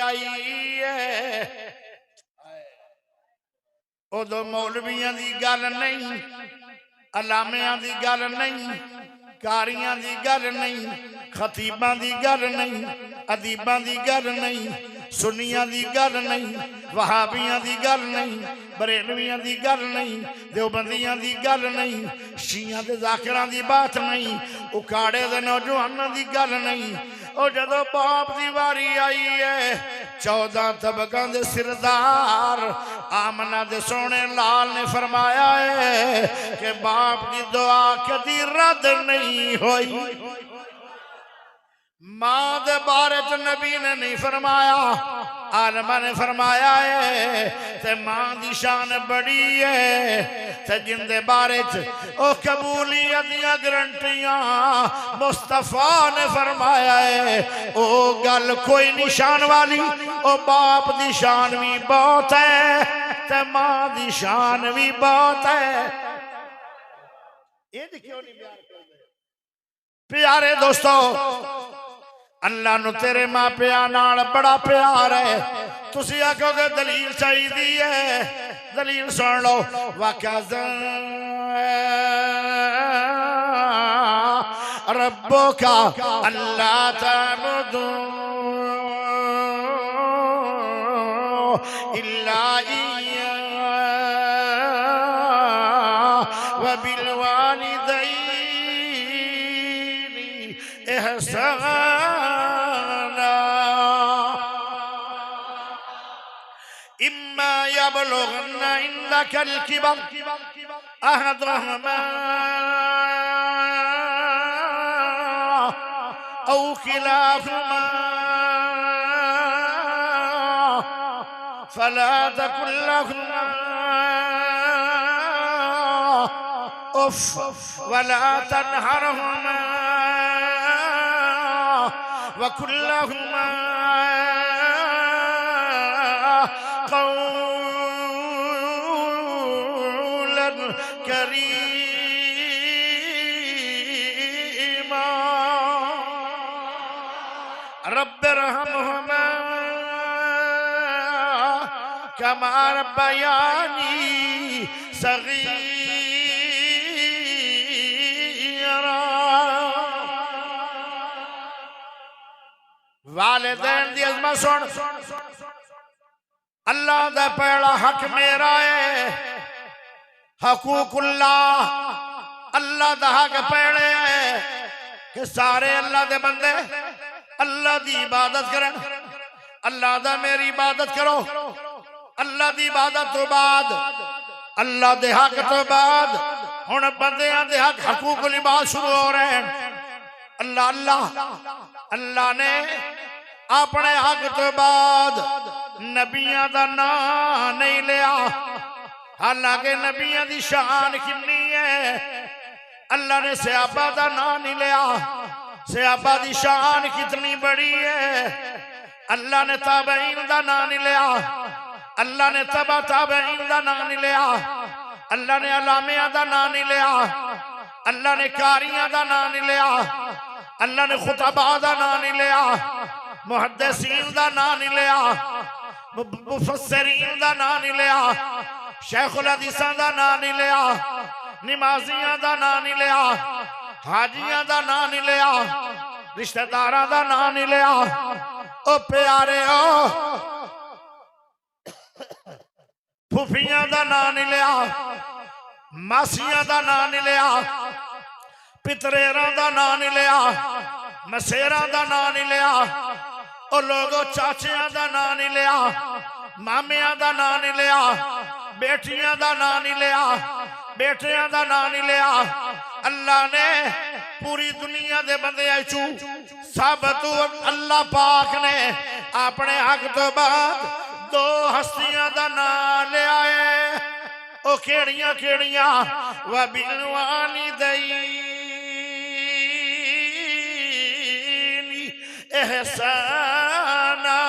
आई है उदो मौलवियां दी गल नहीं, अलामियां दी गल नहीं, कारियां दी गल नहीं, खतीबां दी गल नहीं, अदीबां दी गल नहीं, सुन्नियां दी गल नहीं, वहाबियां दी गल नहीं, बरेलवियां दी गल नहीं, देवबंदियां दी गल नहीं, शियां दे जाकिरां दी बात नहीं, उकाड़े दे नौजवानां दी गल नहीं। और जदों बाप दी वारी आई है 14 तबकां दे सिरदार आमना दे सोने लाल ने फरमाया है कि बाप की दुआ कदी रद्द नहीं हुई। मां दे बारे च नबी ने नहीं फरमाया, आलमा ने फरमाया है ते मां दी शान बड़ी है ते जिंदे बारे च ओ कबूलियत दियां गारंटियां मुस्तफा ने फरमाया है ओ गल कोई निशान वाली। ओ बाप दी शान भी बहुत है ते मां दी शान भी बहुत है। ये क्यों नहीं प्यारे दोस्तों, अल्लाह नु तेरे मां प्या नाल बड़ा प्यार है। तुसी आखोगे दलील चाहिए है, दलील सुन लो। वकज़ा रब्बुका अल्ला तअबुदू इल्ला इय्या व बिल वालिदैनि इहसाना। इम्मा यबलुगन्ना इंदकल किबर अहदहुमा औ खिलाफुमा फला तकुल लहुमा उफ वला तनहरहुमा वकुल लहुमा कौलन करीमा। रब्बिरहमहुमा कमा रब्बयानी सगीरा। वालिदैन दी अज़मत सुन। अल्लाह दा पहला हक मेरा है हकूकुल्लाह। अल्लाह दा हक पहले है कि सारे अल्लाह दे बंदे अल्लाह दी इबादत करें। अल्लाह दा मेरी इबादत करो। अल्लाह दी इबादत तो बाद अल्लाह दे हक तो बाद हुण बंदियां दे हक हकूकुल इबाद शुरू हो रहे हैं। अल्लाह अल्लाह अल्लाह ने अपने हक तो बाद नबियां दा नाम नहीं लिया, हालांकि नबियां दी शान कितनी है। अल्लाह ने सहाबा दा नाम नहीं लिया, सहाबा दी शान कितनी बड़ी है। अल्लाह ने ताबईन दा नाम नहीं लिया, अल्लाह ने तबा ताबईन दा नाम नहीं लिया, अल्लाह ने अलामिया दा नाम नहीं लिया, अल्लाह ने कारियां दा नाम नहीं लिया, अल्लाह ने खुतबा दा नाम नहीं लिया, मुहद्दिसीन दा नाम नहीं लिया, मुफस्सिरीन दा नाम नहीं लिया, शेखुल हदीसां दा नाम नहीं लिया, नमाजियां दा नाम नहीं लिया, हाजियां दा नाम नहीं लिया, रिश्तेदारां दा नाम नहीं लिया। ओ प्यारे ओ फूफियां दा नाम नहीं लिया, मासियां दा नाम नहीं लिया, पितरेरां दा नाम नहीं लिया, मसेरां दा नाम नहीं लिया। ओ लोगों चाचियां दा नाम नहीं लिया, मामियां दा नाम नहीं लिया, बेटियां दा नाम नहीं लिया, बेटियां दा नाम नहीं लिया। अल्लाह ने पूरी दुनिया दे बंदे चू सब तू अल्लाह पाक ने अपने हक तो बाद दो हस्तियां दा नाम लिया है। ओ केड़ियां केड़ियां व बिलवानी दईनी एहसाना।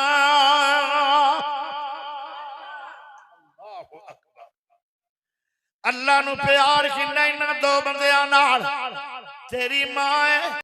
अल्लाह नू प्यार किन्ना इन्हां दो बंदियां नाल। तेरी मां है